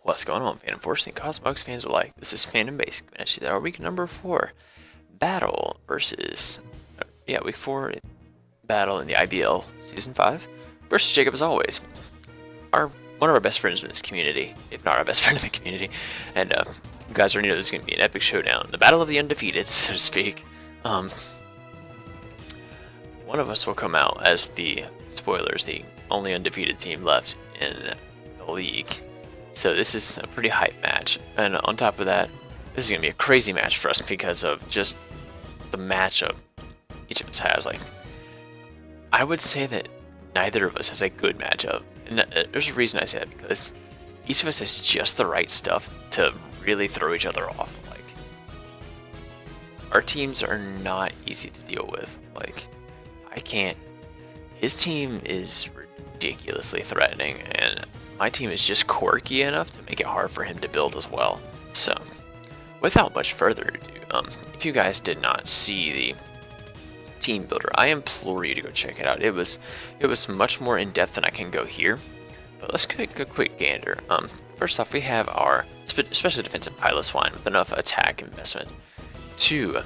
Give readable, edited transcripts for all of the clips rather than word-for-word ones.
What's going on, fan? Unfortunately, Cosmogs fans are like, this is fandom basic. Actually, our week number 4 battle versus, week 4 battle in the IBL season 5 versus Jacob as always. One of our best friends in this community, if not our best friend in the community, and you guys already know this is going to be an epic showdown, the battle of the undefeated, so to speak. One of us will come out as the only undefeated team left in the league. So this is a pretty hype match, and on top of that, this is going to be a crazy match for us because of just the matchup each of us has. Like, I would say that neither of us has a good matchup, and there's a reason I say that, because each of us has just the right stuff to really throw each other off. Like, our teams are not easy to deal with. Like, his team is ridiculously threatening, and my team is just quirky enough to make it hard for him to build as well. So, without much further ado, if you guys did not see the team builder, I implore you to go check it out. It was much more in depth than I can go here. But let's take a quick gander. First off, we have our especially defensive pilot swine with enough attack investment to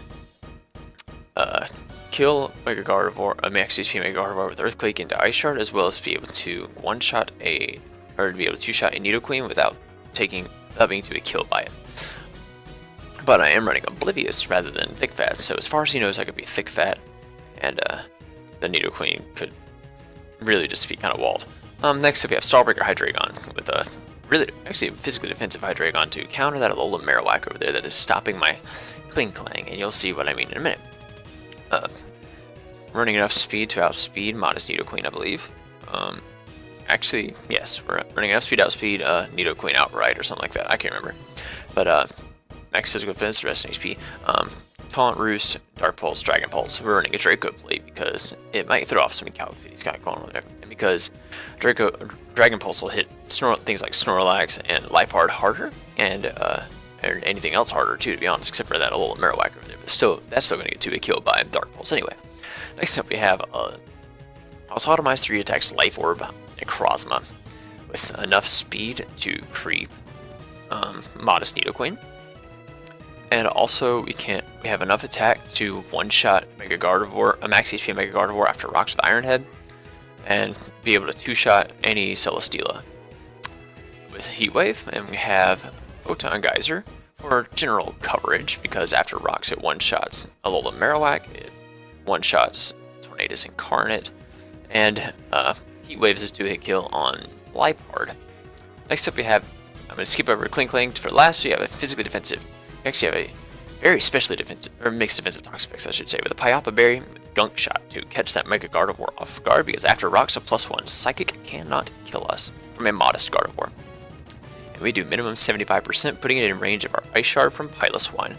kill Mega Gardevoir, max HP Mega Gardevoir with Earthquake into Ice Shard, as well as be able to one-shot to be able to two-shot a Nidoqueen without being to be killed by it. But I am running Oblivious rather than Thick Fat, so as far as he knows, I could be Thick Fat, and the Nidoqueen could really just be kind of walled. Next up, we have Starbreaker Hydreigon with a physically defensive Hydreigon to counter that Alola Marowak over there that is stopping my Kling Klang, and you'll see what I mean in a minute. Running enough speed to outspeed Modest Nidoqueen, I believe. Actually, yes, we're running enough speed to outspeed Nidoqueen outright or something like that. I can't remember. But max physical defense, rest in HP. Taunt, Roost, Dark Pulse, Dragon Pulse. We're running a Draco plate because it might throw off some calcs that he's got going on there. And because Dragon Pulse will hit things like Snorlax and Liepard harder, and anything else harder too, to be honest, except for that Alola Marowak over there. But that's still going to get 2-hit killed by Dark Pulse anyway. Next up, we have also automized 3 attacks Life Orb Necrozma with enough speed to creep Modest Nidoqueen. And also, we have enough attack to one-shot Mega Gardevoir, a max HP Mega Gardevoir after Rocks with Iron Head, and be able to two-shot any Celesteela with Heat Wave. And we have Photon Geyser for general coverage, because after Rocks it one-shots Alola Marowak, it one-shots Tornadus Incarnate, and Heat Waves is 2-hit kill on Liepard. Next up, we have, I'm going to skip over Kling Klang for last. We have a physically defensive. We actually have a very specially defensive, or mixed defensive Toxapex, I should say, with a Pyapa Berry with Gunk Shot to catch that Mega Gardevoir off guard, because after Rocks a +1, Psychic cannot kill us from a Modest Gardevoir. And we do minimum 75%, putting it in range of our Ice Shard from Piloswine.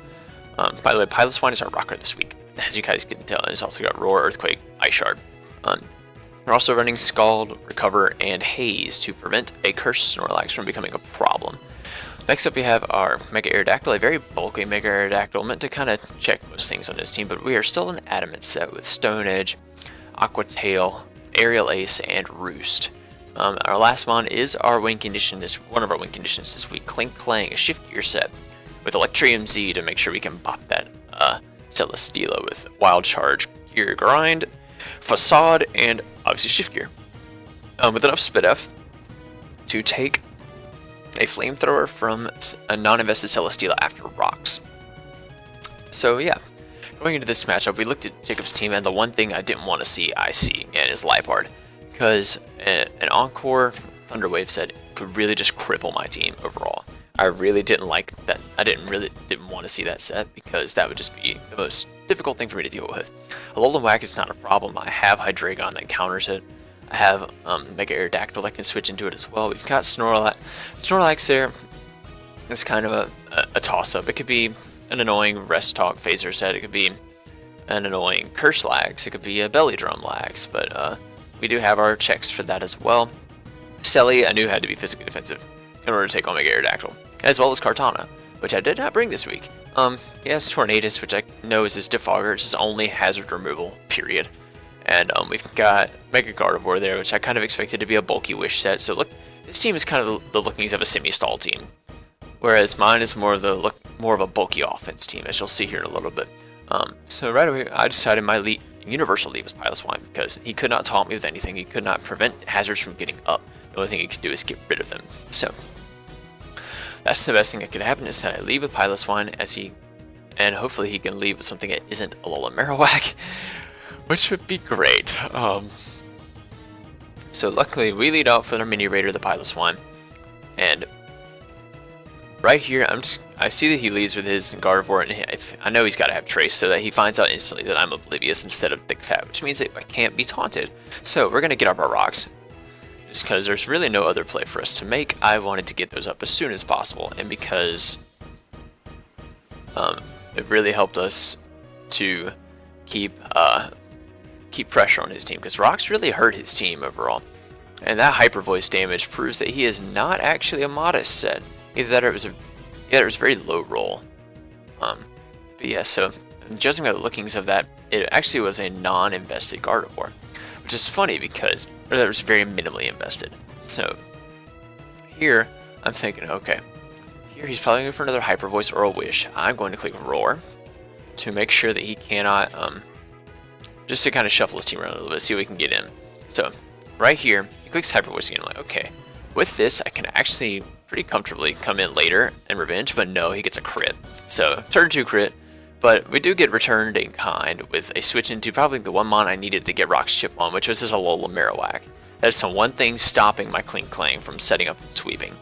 By the way, Piloswine is our rocker this week, as you guys can tell, and it's also got Roar, Earthquake, Ice Shard. We're also running Scald, Recover, and Haze to prevent a Cursed Snorlax from becoming a problem. Next up, we have our Mega Aerodactyl, a very bulky Mega Aerodactyl, meant to kind of check most things on this team, but we are still an Adamant set with Stone Edge, Aqua Tail, Aerial Ace, and Roost. Our last one is our win condition, one of our win conditions this week, Kling Klang, a Shift Gear set with Electrium Z to make sure we can bop that Celesteela with Wild Charge, Gear Grind, Facade, and obviously Shift Gear. With enough Spit F to take a Flamethrower from a non-invested Celesteela after Rocks. So yeah, going into this matchup, we looked at Jacob's team, and the one thing I didn't want to see, and is Liepard, because an Encore Thunderwave set could really just cripple my team overall. I really didn't like that. I didn't want to see that set, because that would just be the most difficult thing for me to deal with. Alola Whack is not a problem. I have Hydreigon that counters it. I have Mega Aerodactyl that can switch into it as well. We've got Snorlax. Snorlax there is kind of a toss-up. It could be an annoying Rest Talk Phaser set. It could be an annoying Curse Lax. It could be a Belly Drum Lax. But we do have our checks for that as well. Selly, I knew had to be physically defensive in order to take on Mega Aerodactyl, as well as Kartana, which I did not bring this week. He has Tornadus, which I know is his Defogger. It's his only hazard removal, period. And we've got Mega Gardevoir there, which I kind of expected to be a bulky Wish set. So look, his team is kind of the lookings of a semi-stall team, whereas mine is more of a bulky offense team, as you'll see here in a little bit. So right away, I decided my universal lead was Piloswine because he could not taunt me with anything. He could not prevent hazards from getting up. The only thing he could do is get rid of them. So that's the best thing that could happen, is that I lead with Piloswine and hopefully he can leave with something that isn't a Alola Marowak, which would be great. So luckily we lead off with our mini raider, the Piloswine, and right here I see that he leads with his Gardevoir, and I know he's got to have Trace so that he finds out instantly that I'm Oblivious instead of Thick Fat, which means that I can't be taunted. So we're gonna get up our rocks. Just because there's really no other play for us to make, I wanted to get those up as soon as possible, and because it really helped us to keep pressure on his team, because rocks really hurt his team overall. And that Hyper Voice damage proves that he is not actually a modest set. Either that or it was very low roll. But yeah, so judging by the lookings of that, it actually was a non-invested Gardevoir, which is funny because that was very minimally invested. So here I'm thinking, okay, here he's probably going for another Hyper Voice or a Wish. I'm going to click Roar to make sure that he cannot, just to kind of shuffle his team around a little bit, see what we can get in. So right here, he clicks Hyper Voice again. I'm like, okay, with this I can actually pretty comfortably come in later and revenge, but no, he gets a crit. So turn 2 crit, but we do get returned in kind with a switch into probably the one mon I needed to get Rock's Chip on, which was his Alola Marowak. That's the one thing stopping my Clink Clang from setting up and sweeping.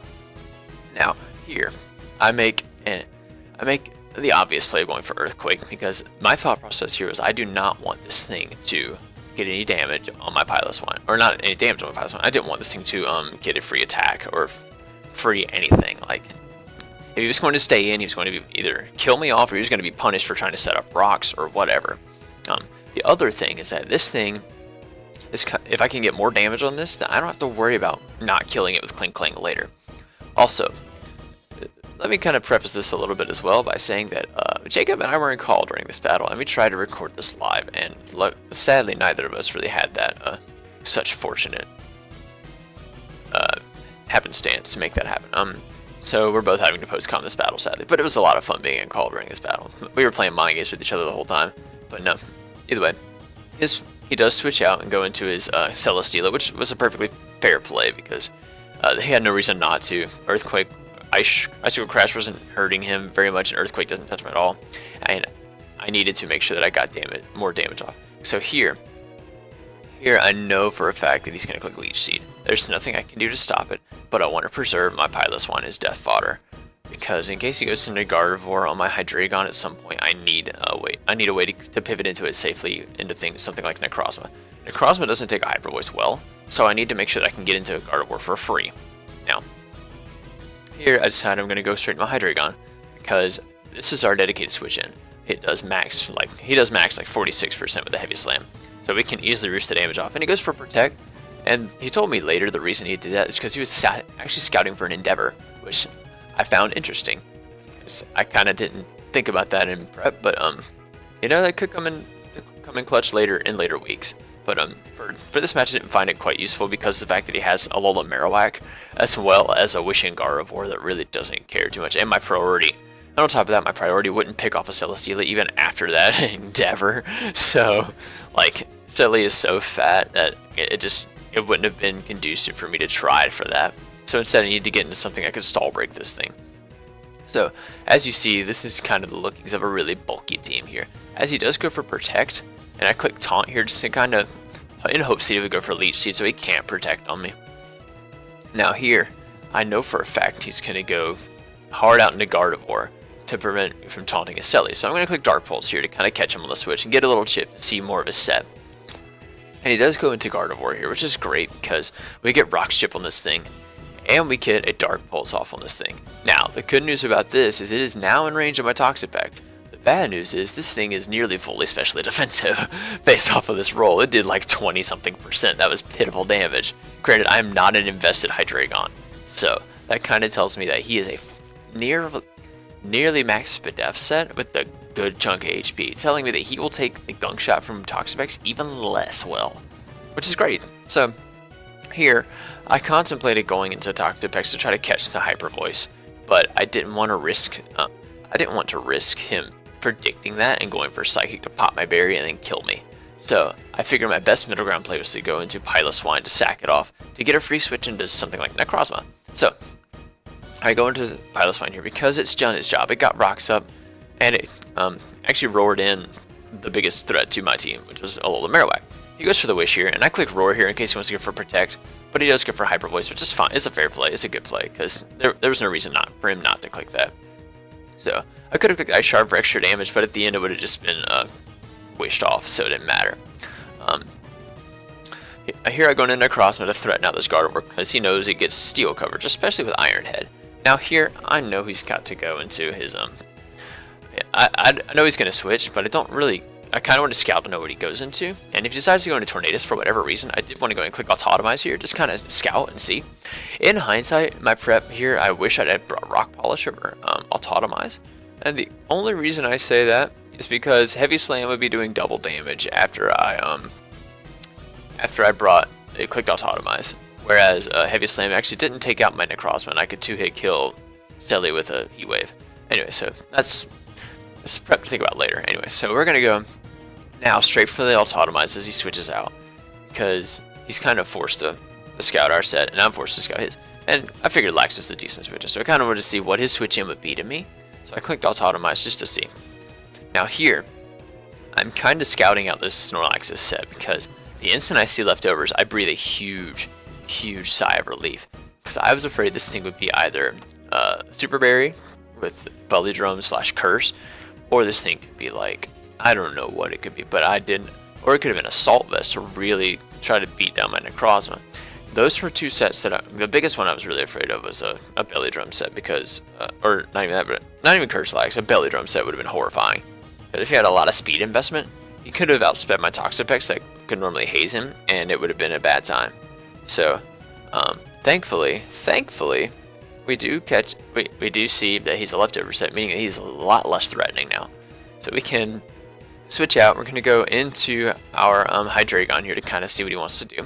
Now here, I make the obvious play of going for Earthquake, because my thought process here is I do not want this thing to get any damage on my Piloswine, or not any damage on my Piloswine. I didn't want this thing to get a free attack or free anything. Like, if he was going to stay in, he was going to be either kill me off or he was going to be punished for trying to set up rocks or whatever. The other thing is that this thing is, if I can get more damage on this, then I don't have to worry about not killing it with Clink Clang later. Also, let me kind of preface this a little bit as well by saying that Jacob and I were in call during this battle, and we tried to record this live, and sadly neither of us really had that such fortunate happenstance to make that happen. So we're both having to post-com this battle, sadly, but it was a lot of fun being in call during this battle. We were playing mind games with each other the whole time, but no, either way, he does switch out and go into his Celesteela, which was a perfectly fair play because he had no reason not to. Earthquake, Icicle Crash wasn't hurting him very much, and Earthquake doesn't touch him at all, and I needed to make sure that I got more damage off. So here I know for a fact that he's going to click Leech Seed. There's nothing I can do to stop it, but I want to preserve my Piloswine as death fodder, because in case he goes into Gardevoir on my Hydreigon at some point, I need a way to pivot into it safely into something like Necrozma. Necrozma doesn't take a Hyper Voice well, so I need to make sure that I can get into Gardevoir for free. Now, here I decided I'm going to go straight to my Hydreigon, because this is our dedicated switch in. He does max like 46% with the Heavy Slam, so we can easily roost the damage off. And he goes for Protect, and he told me later the reason he did that is because he was actually scouting for an Endeavor, which I found interesting. I kind of didn't think about that in prep, but you know, that could come in clutch later in later weeks. But for this match, I didn't find it quite useful because of the fact that he has Alola Marowak as well as a Wishing Gardevoir that really doesn't care too much. And my priority, and on top of that, my priority wouldn't pick off a Celesteela even after that Endeavor. So, like, Celly is so fat that it wouldn't have been conducive for me to try for that. So instead, I need to get into something I could stall break this thing. So, as you see, this is kind of the lookings of a really bulky team here. As he does go for Protect, and I click Taunt here just to kind of, in hopes he would go for Leech Seed so he can't Protect on me. Now here, I know for a fact he's going to go hard out into Gardevoir to prevent me from taunting his Celly. So I'm going to click Dark Pulse here to kind of catch him on the switch and get a little chip to see more of his set. And he does go into Gardevoir here, which is great because we get Rock Chip on this thing, and we get a Dark Pulse off on this thing. Now, the good news about this is it is now in range of my Toxic Pact. The bad news is this thing is nearly fully specially defensive based off of this roll. It did like 20-something%. That was pitiful damage. Granted, I'm not an invested Hydreigon, so that kind of tells me that he is a nearly max Spadef set with a good chunk of HP, telling me that he will take the Gunk Shot from Toxic Pacts even less well, which is great. So Here, I contemplated going into Toxic Pex to try to catch the Hyper Voice, but I didn't want to risk him predicting that and going for Psychic to pop my berry and then kill me. So I figured my best middle ground play was to go into Piloswine to sack it off to get a free switch into something like Necrozma. So I go into Piloswine here because it's done its job. It got rocks up and it actually roared in the biggest threat to my team, which was Alola Marowak. He goes for the Wish here, and I click Roar here in case he wants to go for Protect, but he does go for Hyper Voice, which is fine. It's a fair play. It's a good play because there was no reason for him not to click that. So I could have clicked Ice Shard for extra damage, but at the end it would have just been wished off, so it didn't matter. Here I go into Necrozma to threaten out this Gardevoir because he knows it gets steel coverage, especially with Iron Head. Now here, I know he's got to go into his I know he's going to switch, but I kind of want to scout to know what he goes into. And if he decides to go into Tornadus for whatever reason, I did want to go and click Autotomize here, just kind of scout and see. In hindsight, my prep here, I wish I'd had brought Rock Polish over Autotomize. And the only reason I say that is because Heavy Slam would be doing double damage after I clicked Autotomize. Whereas Heavy Slam actually didn't take out my Necrozma, and I could 2-hit kill Steadily with a Heat Wave. Anyway, so that's prep to think about later. Anyway, so we're going to go now straight for the Autotomize as he switches out, because he's kind of forced to scout our set, and I'm forced to scout his. And I figured Lax was a decent switcher, so I kind of wanted to see what his switch in would be to me. So I clicked Autotomize just to see. Now here, I'm kind of scouting out this Snorlax's set, because the instant I see leftovers, I breathe a huge sigh of relief, because I was afraid this thing would be either Super Berry with Belly Drum / Curse, or this thing could be like, I don't know what it could be, but I didn't, or it could have been Assault Vest to really try to beat down my Necrozma. Those were two sets that the biggest one I was really afraid of was a Belly Drum set, because, or not even that, but not even Curse Lax, a Belly Drum set would have been horrifying. But if he had a lot of speed investment, he could have outsped my Toxapex that could normally haze him, and it would have been a bad time. So, thankfully, we do see that he's a leftover set, meaning that he's a lot less threatening now. So we can switch out. We're going to go into our Hydreigon here to kind of see what he wants to do.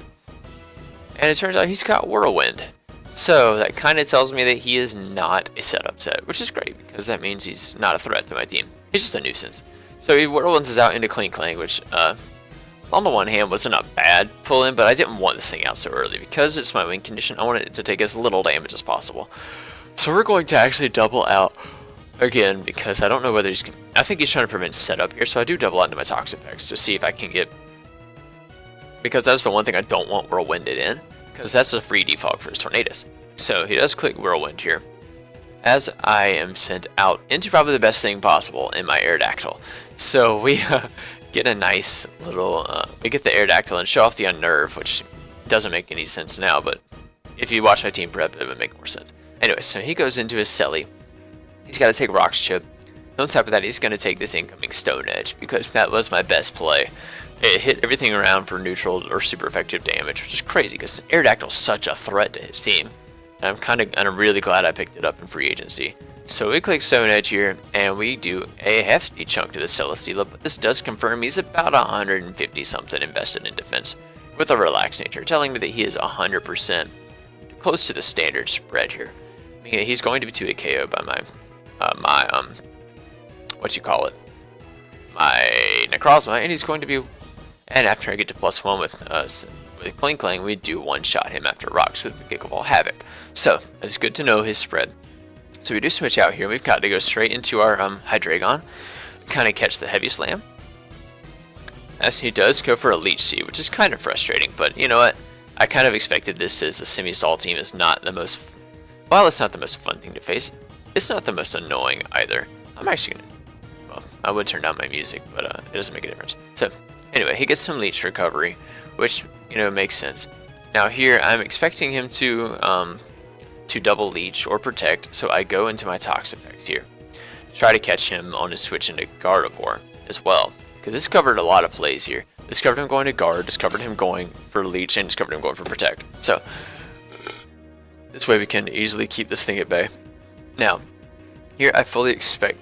And it turns out he's got Whirlwind. So that kind of tells me that he is not a setup set, which is great, because that means he's not a threat to my team. He's just a nuisance. So he Whirlwinds us out into Clean Clang, which on the one hand wasn't a bad pull in, but I didn't want this thing out so early because it's my win condition. I wanted it to take as little damage as possible. So we're going to actually double out again, because I don't know whether I think he's trying to prevent setup here, so I do double out into my Toxapex to see if I can get, because that's the one thing I don't want Whirlwinded in, because that's a free defog for his Tornadus. So he does click Whirlwind here, as I am sent out into probably the best thing possible in my Aerodactyl. So we get a nice little, we get the Aerodactyl and show off the Unnerve, which doesn't make any sense now, but if you watch my team prep, it would make more sense. Anyway, so he goes into his Selly. He's got to take Rock's Chip. On top of that, he's going to take this incoming Stone Edge, because that was my best play. It hit everything around for neutral or super effective damage, which is crazy, because Aerodactyl is such a threat to his team. And I'm really glad I picked it up in free agency. So we click Stone Edge here, and we do a hefty chunk to the Celesteela, but this does confirm he's about 150 something invested in defense, with a relaxed nature, telling me that he is 100% close to the standard spread here. Meaning he's going to be 2-hit KO by my my Necrozma, and he's going to be, and after I get to +1 with Cling Clang, we do one-shot him after rocks with the Gigaball Havoc. So it's good to know his spread. So we do switch out here. We've got to go straight into our Hydreigon, kind of catch the Heavy Slam, as he does go for a Leech Seed, which is kind of frustrating, but you know what? I kind of expected this, as a semi-stall team is not the most, while it's not the most fun thing to face, it's not the most annoying either. I'm actually gonna, well, I would turn down my music, but it doesn't make a difference. So anyway, he gets some Leech recovery, which, you know, makes sense. Now here, I'm expecting him to double Leech or Protect, so I go into my Toxapex here, try to catch him on his switch into Gardevoir as well, because this covered a lot of plays here. This covered him going to Guard, discovered him going for Leech, and discovered him going for Protect. So this way we can easily keep this thing at bay. Now, here I fully expect,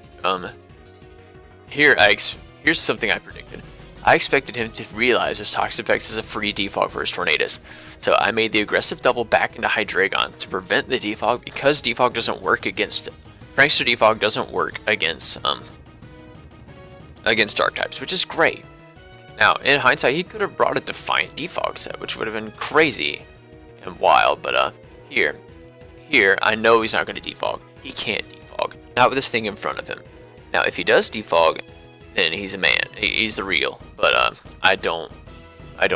here's something I predicted. I expected him to realize his Toxic Effects is a free defog for his Tornadus. So I made the aggressive double back into Hydreigon to prevent the defog, because defog doesn't work against Prankster defog doesn't work against dark types, which is great. Now, in hindsight, he could have brought a Defiant defog set, which would have been crazy and wild, but here, I know he's not going to defog. He can't defog. Not with this thing in front of him. Now, if he does defog, then he's a man. He's the real. But I don't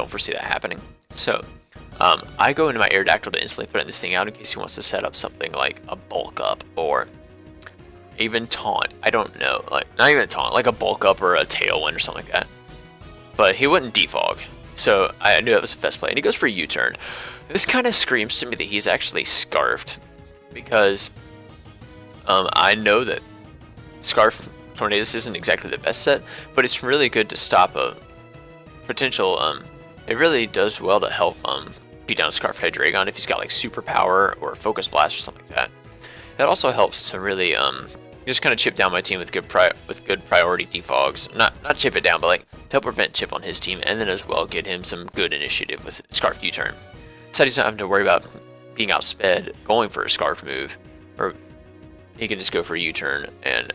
foresee that happening. So, I go into my Aerodactyl to instantly threaten this thing out in case he wants to set up something like a Bulk Up or even Taunt. I don't know. Like, not even a Taunt, like a Bulk Up or a Tailwind or something like that. But he wouldn't defog. So I knew that was a fast play. And he goes for a U-turn. This kind of screams to me that he's actually Scarfed, because I know that Scarf Tornadus isn't exactly the best set, but it's really good to stop a potential. It really does well to help beat down Scarf Hydreigon if he's got like Super Power or Focus Blast or something like that. That also helps to really just kind of chip down my team with good priority defogs. Not chip it down, but like to help prevent chip on his team, and then as well get him some good initiative with Scarf U-turn. So he's not having to worry about being outsped going for a Scarf move, or he can just go for a U-turn and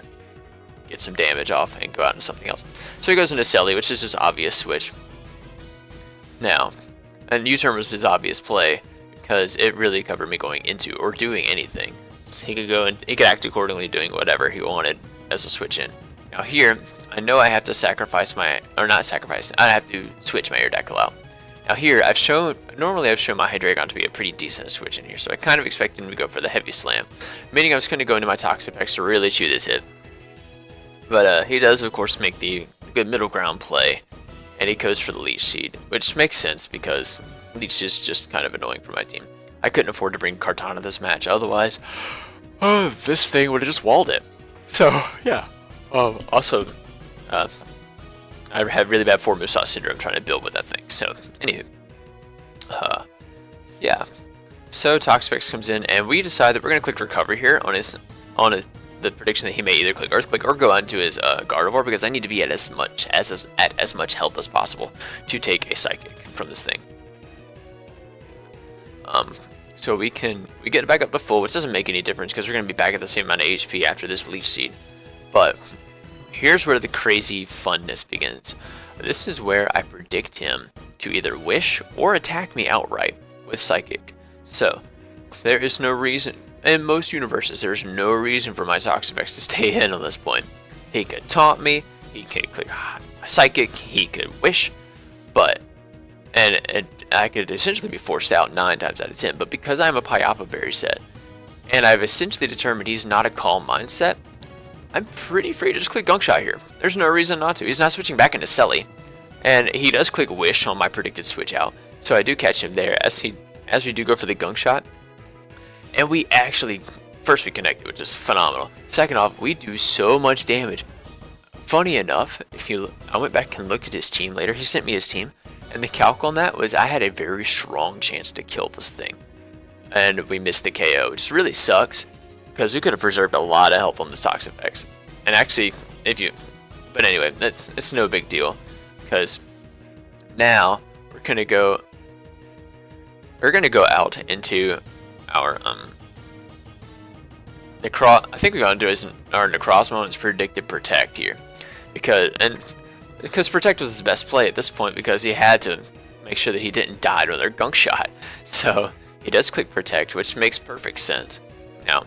get some damage off and go out into something else. So he goes into Selly, which is his obvious switch. Now, and U-turn was his obvious play because it really covered me going into or doing anything. So he could go and he could act accordingly, doing whatever he wanted as a switch in. Now here, I know I have to sacrifice my, or not sacrifice, I have to switch my Aerodactyl out. Now here, normally I've shown my Hydreigon to be a pretty decent switch in here, so I kind of expected him to go for the Heavy Slam, meaning I was going to go into my Toxic Effects to really chew this hit. But he does, of course, make the good middle ground play, and he goes for the Leech Seed, which makes sense because Leech is just kind of annoying for my team. I couldn't afford to bring Kartana this match, otherwise, this thing would have just walled it. So, yeah. Also, I had really bad 4 Movesaw Syndrome trying to build with that thing. So, anywho. Yeah. So, Toxic Effects comes in, and we decide that we're going to click Recover here on the prediction that he may either click Earthquake or go into his Gardevoir, because I need to be at as much health as possible to take a Psychic from this thing. So we get it back up to full, which doesn't make any difference because we're going to be back at the same amount of HP after this Leech Seed. But here's where the crazy funness begins. This is where I predict him to either wish or attack me outright with Psychic. So there is no reason, in most universes, there's no reason for my Toxic Effects to stay in on this point. He could taunt me, he could click Psychic, he could wish, but and I could essentially be forced out 9 times out of 10, but because I'm a Pyapa Berry set, and I've essentially determined he's not a Calm mindset, I'm pretty free to just click Gunk Shot here. There's no reason not to. He's not switching back into Selly, and he does click Wish on my predicted switch out, so I do catch him there as we do go for the Gunk Shot, and we actually, first we connected, which is phenomenal. Second off, we do so much damage. Funny enough, I went back and looked at his team later. He sent me his team. And the calc on that was I had a very strong chance to kill this thing. And we missed the KO, which really sucks, because we could have preserved a lot of health on this Toxic Effects. And actually, but anyway, it's no big deal, because now we're gonna go out into our I think we're gonna do our Necrozma and predicted Protect here, because Protect was his best play at this point, because he had to make sure that he didn't die to another Gunk Shot. So he does click Protect, which makes perfect sense. Now,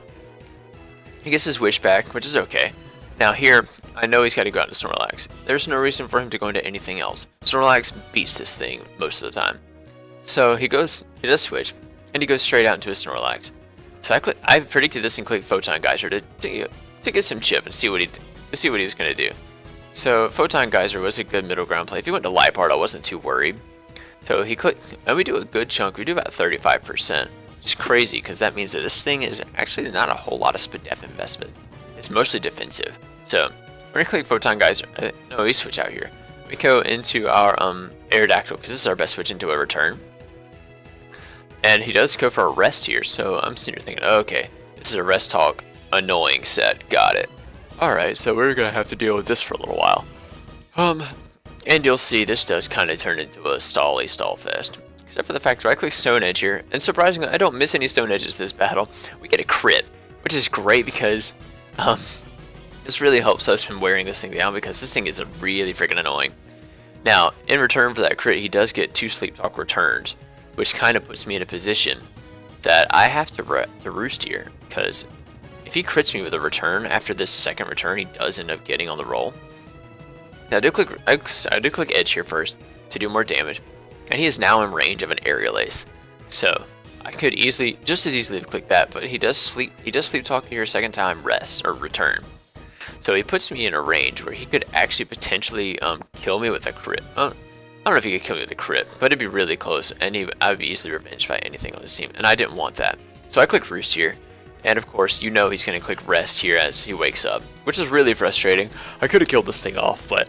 he gets his Wish back, which is okay. Now here, I know he's got to go out into Snorlax. There's no reason for him to go into anything else. Snorlax beats this thing most of the time. So he does switch, and he goes straight out into a Snorlax. So I predicted this and clicked Photon Geyser to get some chip and see what he was going to do. So Photon Geyser was a good middle ground play. If he went to Liepard, I wasn't too worried. So he clicked, and we do a good chunk. We do about 35%, which is crazy because that means that this thing is actually not a whole lot of Spadef investment. It's mostly defensive. So we're gonna click Photon Geyser. No, we switch out here. We go into our Aerodactyl because this is our best switch into a return. And he does go for a rest here. So I'm sitting here thinking, okay, this is a rest talk annoying set. Got it. Alright, so we're gonna have to deal with this for a little while. And you'll see this does kind of turn into a stall fest. Except for the fact that I click Stone Edge here, and surprisingly, I don't miss any Stone Edges this battle. We get a crit, which is great because this really helps us from wearing this thing down, because this thing is really freaking annoying. Now, in return for that crit, he does get 2 Sleep Talk returns, which kind of puts me in a position that I have to roost here, because if he crits me with a return after this second return, he does end up getting on the roll. Now, I do click Edge here first to do more damage, and he is now in range of an Aerial Ace. So I could just as easily have clicked that, but he does sleep talk here a second time, rest or return. So he puts me in a range where he could actually potentially kill me with a crit. I don't know if he could kill me with a crit, but it'd be really close, and I would be easily revenged by anything on his team, and I didn't want that. So I click Roost here, and of course, you know he's going to click Rest here as he wakes up, which is really frustrating. I could have killed this thing off, but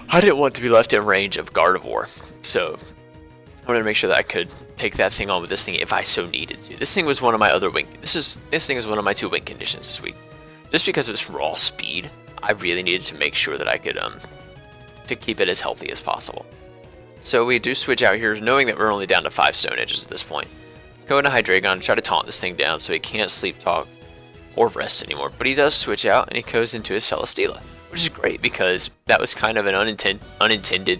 I didn't want to be left in range of Gardevoir. So I wanted to make sure that I could take that thing on with this thing if I so needed to. This thing was one of my other win. This thing is one of my 2 win conditions this week. Just because of its raw speed, I really needed to make sure that I could to keep it as healthy as possible. So we do switch out here, knowing that we're only down to 5 Stone Edges at this point. Go into Hydreigon and try to taunt this thing down so he can't Sleep Talk or Rest anymore. But he does switch out and he goes into his Celesteela, which is great because that was kind of an unintended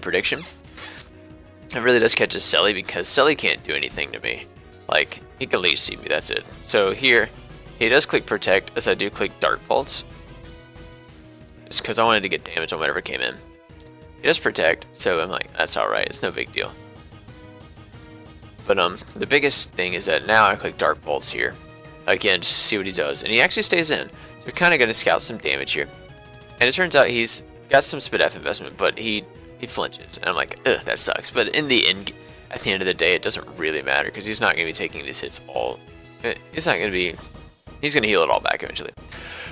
prediction. It really does catch his Selly, because Selly can't do anything to me. Like, he can Leech Seed me, that's it. So here, he does click Protect, as I do click Dark Pulse. Just because I wanted to get damage on whatever came in. He does Protect, so I'm like, that's alright, it's no big deal. But the biggest thing is that now I click Dark Pulse here. Again, just to see what he does. And he actually stays in. So we're kind of going to scout some damage here. And it turns out he's got some Spidef investment, but he flinches. And I'm like, ugh, that sucks. But in the end, at the end of the day, it doesn't really matter, because he's not going to be taking these hits all. He's going to heal it all back eventually.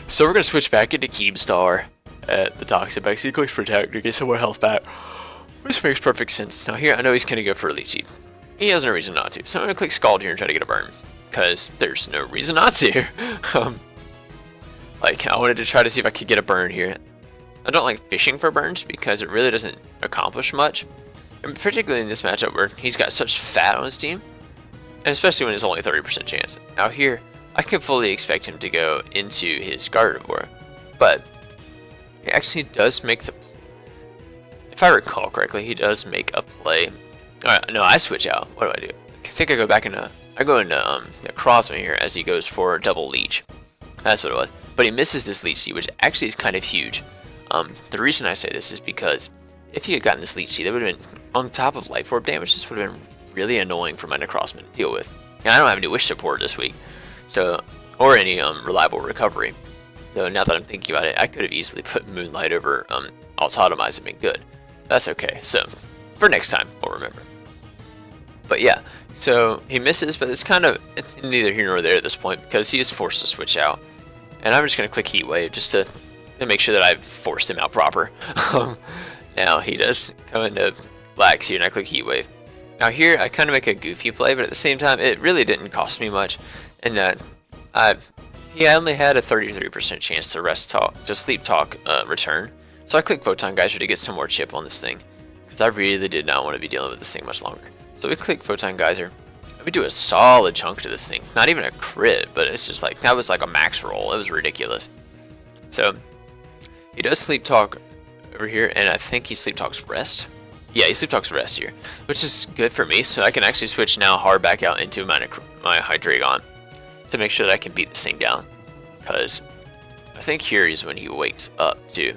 So we're going to switch back into Keemstar at the Toxic Back. So he clicks Protect to get some more health back, which makes perfect sense. Now here, I know he's going to go for a Leech Seed. He has no reason not to. So I'm going to click Scald here and try to get a burn, because there's no reason not to. Like, I wanted to try to see if I could get a burn here. I don't like fishing for burns because it really doesn't accomplish much. And particularly in this matchup where he's got such fat on his team. And especially when it's only 30% chance. Now here, I can fully expect him to go into his Gardevoir. But he actually does make the... If I recall correctly, he does make a play. Alright, no, I switch out. What do? I think I go back into... I go into Cosmo here as he goes for double Leech. That's what it was. But he misses this Leech Seed, which actually is kind of huge. The reason I say this is because if he had gotten this Leech Seed, it would have been, on top of Life Orb damage, this would have been really annoying for my Necrozma to deal with. And I don't have any Wish support this week, so, or any reliable recovery. So now that I'm thinking about it, I could have easily put Moonlight over Autotomize and been good. That's okay, so for next time, we'll remember. But yeah, so he misses, but it's kind of neither here nor there at this point, because he is forced to switch out. And I'm just going to click Heat Wave just to make sure that I've forced him out proper. Now he does come into Lax here, and I click Heat Wave. Now here I kind of make a goofy play, but at the same time it really didn't cost me much, and that he only had a 33% chance to Sleep Talk return. So I click Photon Geyser to get some more chip on this thing, because I really did not want to be dealing with this thing much longer. So we click Photon Geyser. We do a solid chunk to this thing. Not even a crit, but it's just like, that was like a max roll. It was ridiculous. So he does Sleep Talk over here, and I think he Sleep Talks Rest. Yeah, he Sleep Talks Rest here, which is good for me, so I can actually switch now hard back out into my Hydreigon to make sure that I can beat this thing down. Because I think here is when he wakes up too.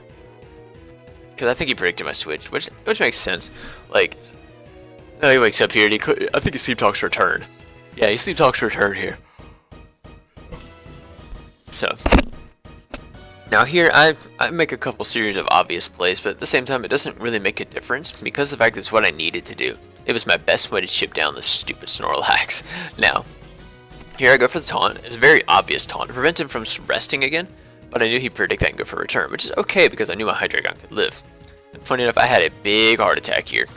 Because I think he predicted my switch, which makes sense. Like, no, he wakes up here and I think he Sleep Talks Return. Yeah, he Sleep Talks Return here. So now here I make a couple series of obvious plays, but at the same time it doesn't really make a difference because of the fact that it's what I needed to do. It was my best way to chip down this stupid Snorlax. Now, here I go for the taunt. It's a very obvious taunt to prevent him from resting again, but I knew he'd predict that and go for a return, which is okay because I knew my Hydreigon could live. And funny enough, I had a big heart attack here,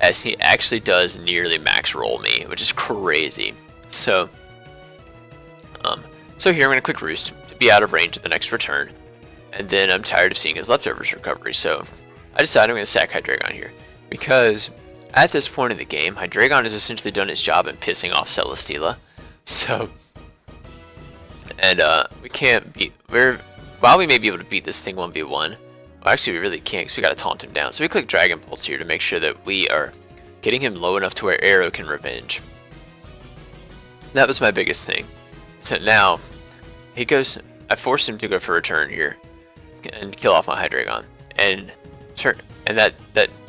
as he actually does nearly max roll me, which is crazy. So here I'm going to click Roost to be out of range of the next return. and then I'm tired of seeing his leftovers recovery, so I decided I'm going to sack Hydreigon here, because at this point in the game, Hydreigon has essentially done its job in pissing off Celesteela. So, and we can't beat, while we may be able to beat this thing 1v1, well, actually we really can't, because we got to taunt him down. So we click Dragon Pulse here to make sure that we are getting him low enough to where Arrow can revenge. That was my biggest thing. So now, he goes, I forced him to go for a turn here, and kill off my Hydreigon. And that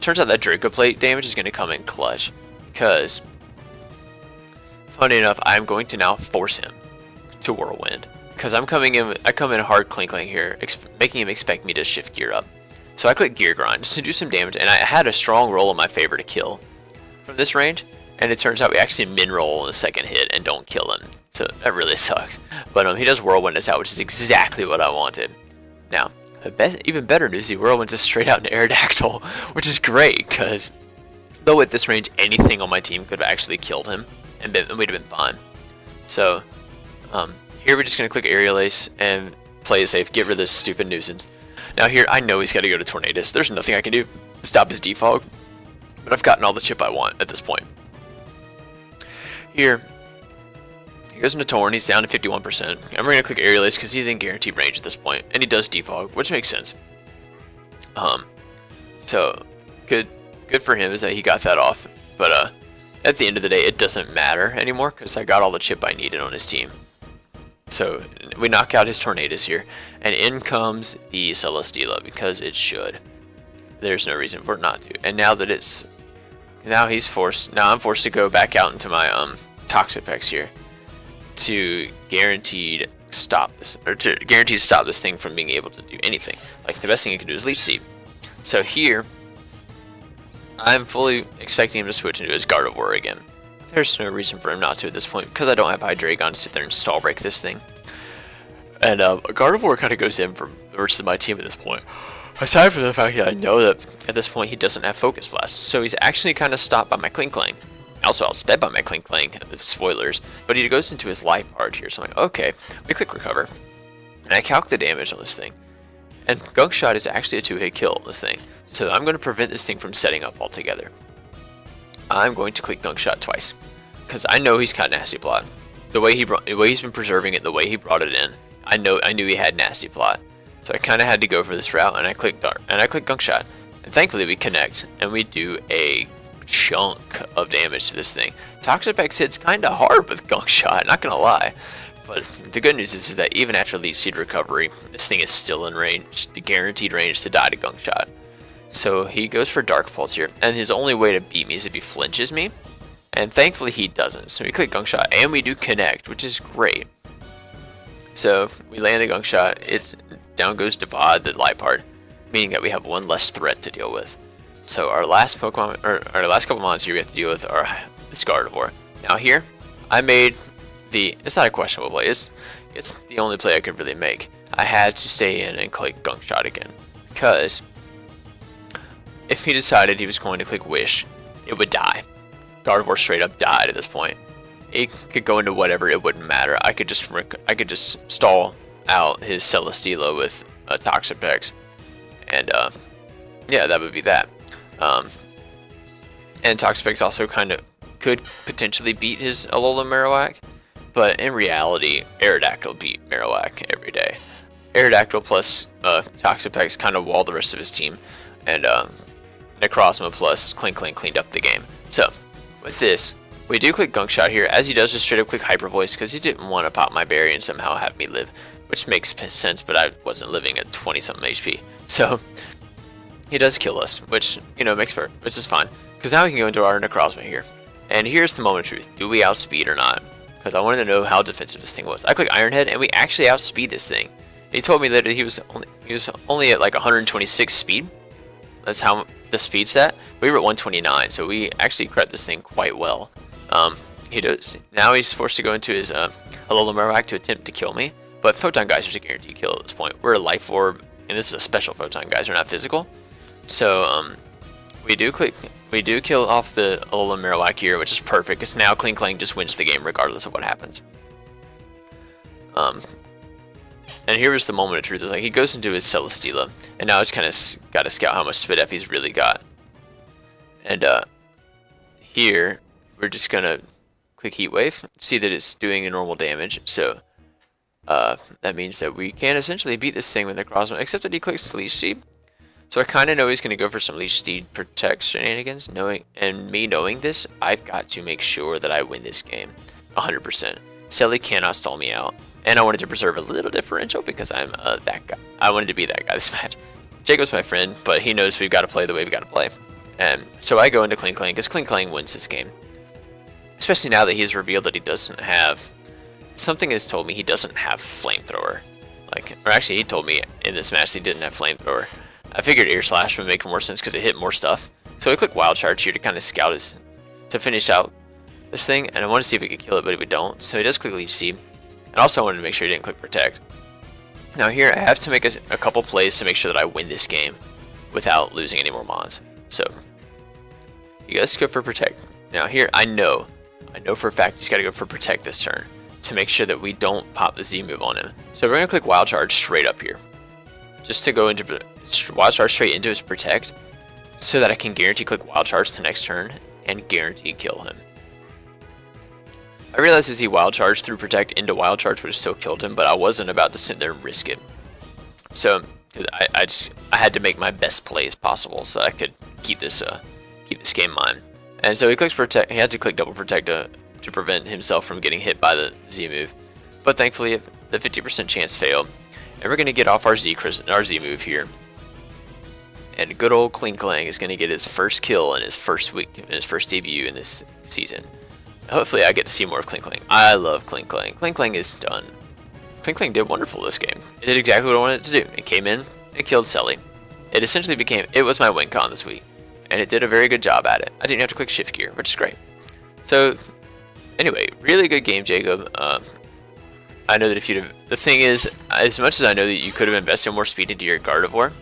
turns out that Draco Plate damage is going to come in clutch, because, funny enough, I'm going to now force him to Whirlwind, because I come in hard Klinkling here, making him expect me to shift gear up. So I click Gear Grind just to do some damage, and I had a strong roll in my favor to kill from this range, and it turns out we actually min roll on the second hit and don't kill him. So that really sucks. But he does Whirlwind us out, which is exactly what I wanted. Now, even better news, he Whirlwinds us straight out into Aerodactyl, which is great, because though at this range anything on my team could have actually killed him, and we'd have been fine. So here we're just going to click Aerial Ace and play it safe, get rid of this stupid nuisance. Now here, I know he's got to go to Tornadus. There's nothing I can do to stop his defog, but I've gotten all the chip I want at this point. Here, he goes into Torn, he's down to 51%, and we're going to click Aerial Ace because he's in guaranteed range at this point, and he does defog, which makes sense. So, good for him is that he got that off, but at the end of the day, it doesn't matter anymore because I got all the chip I needed on his team. So, we knock out his Tornadus here, and in comes the Celesteela because it should. There's no reason for it not to, and now that now I'm forced to go back out into my Toxapex here to guaranteed stop this thing from being able to do anything. Like, the best thing you can do is Leech Seed. So here, I'm fully expecting him to switch into his Gardevoir again. There's no reason for him not to at this point, because I don't have Hydreigon to sit there and stall break this thing. And Gardevoir kind of goes in for the rest of my team at this point. Aside from the fact that I know that at this point he doesn't have Focus Blast, so he's actually kind of stopped by my Klinklang. Also outsped by my Klinklang, spoilers, but he goes into his life part here, so I'm like, okay, we click Recover, and I calc the damage on this thing. And Gunk Shot is actually a 2-hit kill on this thing, so I'm going to prevent this thing from setting up altogether. I'm going to click Gunk Shot twice, because I know he's got Nasty Plot. The way he's been preserving it, the way he brought it in, I knew he had Nasty Plot. So I kind of had to go for this route, and I click Gunk Shot, and thankfully we connect, and we do a chunk of damage to this thing. Toxapex hits kind of hard with Gunk Shot, not gonna lie. But the good news is that even after Leech Seed recovery, this thing is still in range, the guaranteed range to die to Gunk Shot. So he goes for Dark Pulse here, and his only way to beat me is if he flinches me, and thankfully he doesn't. So we click Gunk Shot, and we do connect, which is great. So we land a Gunk Shot, it's down goes Devad, the light part, meaning that we have one less threat to deal with. So our last Pokemon, or our last couple monsters we have to deal with are this Gardevoir. Now here, I made it's not a questionable play, it's the only play I could really make. I had to stay in and click Gunk Shot again, because if he decided he was going to click Wish, it would die. Gardevoir straight up died at this point. It could go into whatever, it wouldn't matter. I could just stall out his Celesteela with a Toxapex, and yeah, that would be that. And Toxapex also kind of could potentially beat his Alola Marowak, but in reality, Aerodactyl beat Marowak every day. Aerodactyl plus Toxapex kind of walled the rest of his team, and Necrozma plus Klinkling cleaned up the game. So, with this, we do click Gunk Shot here, as he does just straight up click Hyper Voice, because he didn't want to pop my berry and somehow have me live, which makes sense, but I wasn't living at 20-something HP. So, he does kill us, which, which is fine, because now we can go into our Necrozma here. And here's the moment of truth. Do we outspeed or not? Because I wanted to know how defensive this thing was. I click Iron Head, and we actually outspeed this thing. He told me that he was only at like 126 speed. That's how the speed set. We were at 129, so we actually crept this thing quite well. Now he's forced to go into his Alola Marowak to attempt to kill me. But Photon Geyser's a guaranteed kill at this point. We're a Life Orb, and this is a special Photon Geyser, not physical. So we do kill off the Alola Marowak here, which is perfect, because now Klinklang just wins the game regardless of what happens. And here was the moment of truth. It's like he goes into his Celesteela, and now he's kind of got to scout how much SPDF he's really got. And here we're just gonna click Heat Wave, see that it's doing a normal damage. So that means that we can essentially beat this thing with the Cosmogs, except that he clicks Leech Seed. So I kind of know he's going to go for some Leech Seed Protect shenanigans. Knowing this, I've got to make sure that I win this game 100%. Selly cannot stall me out. And I wanted to preserve a little differential because I'm that guy. I wanted to be that guy this match. Jacob's my friend, but he knows we've got to play the way we got to play. And so I go into Kling Klang because Kling Klang wins this game. Especially now that he's revealed that he doesn't have... Something has told me he doesn't have Flamethrower. Or actually, he told me in this match he didn't have Flamethrower. I figured Ear Slash would make more sense because it hit more stuff. So I click Wild Charge here to kind of scout to finish out this thing. And I want to see if we could kill it, but we don't. So he does click Leech Seed. And also I wanted to make sure he didn't click Protect. Now here I have to make a couple plays to make sure that I win this game without losing any more mons. So you guys go for Protect. Now here I know for a fact he's got to go for Protect this turn to make sure that we don't pop the Z move on him. So we're going to click Wild Charge straight up here. Just to go into Wild Charge straight into his Protect so that I can guarantee click Wild Charge the next turn and guarantee kill him. I realized as he Wild Charged through Protect into Wild Charge would have still killed him, but I wasn't about to sit there and risk it. So I had to make my best plays possible so I could keep this game mine. And so he clicks Protect. He had to click Double Protect to prevent himself from getting hit by the Z move. But thankfully the 50% chance failed. And we're going to get off our Z move here. And good old Kling Klang is going to get his first kill in his first debut in this season. Hopefully I get to see more of Kling Klang. I love Kling Klang. Kling Klang is done. Kling Klang did wonderful this game. It did exactly what I wanted it to do. It came in, it killed Selly. It essentially it was my win con this week. And it did a very good job at it. I didn't have to click Shift Gear, which is great. So, anyway, really good game, Jacob. I know that if the thing is, as much as I know that you could have invested more speed into your Gardevoir,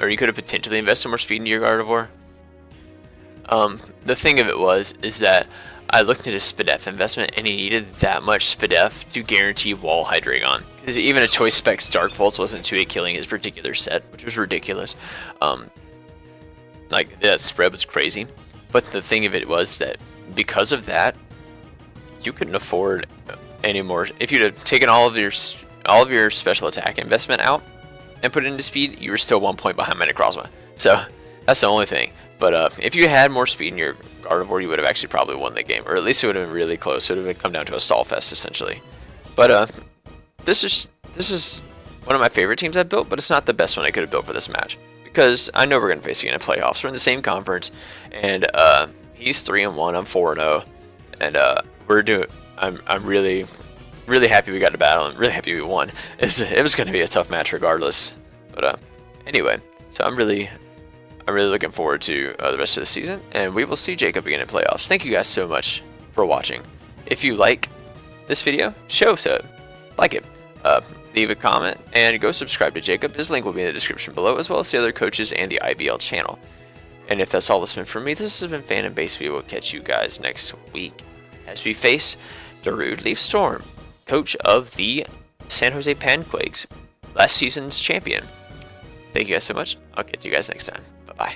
or you could have potentially invested more speed into your Gardevoir, the thing of it is that I looked at his SPDF investment and he needed that much SPDF to guarantee wall Hydreigon. Because even a Choice Specs Dark Pulse wasn't 2-8 killing his particular set, which was ridiculous. Like, that spread was crazy. But the thing of it was that because of that, you couldn't afford any more. If you'd have taken all of your special attack investment out and put it into speed, you were still 1 point behind Metagrossma. So that's the only thing. But if you had more speed in your Gardevoir, you would have actually probably won the game, or at least it would have been really close. It would have come down to a stall fest essentially. But this is one of my favorite teams I've built, but it's not the best one I could have built for this match because I know we're gonna face again in playoffs. We're in the same conference, and he's 3-1, I'm 4-0, and I'm really happy we got to battle and really happy we won. It was gonna be a tough match regardless. But anyway, so I'm really looking forward to the rest of the season, and we will see Jacob again in playoffs. Thank you guys so much for watching. If you like this video, like it, leave a comment, and go subscribe to Jacob. His link will be in the description below, as well as the other coaches and the IBL channel. And if that's all that's been from me, this has been Fan and Base. We will catch you guys next week as we face Darude Leaf Storm, coach of the San Jose Panquakes, last season's champion. Thank you guys so much. I'll get to you guys next time. Bye-bye.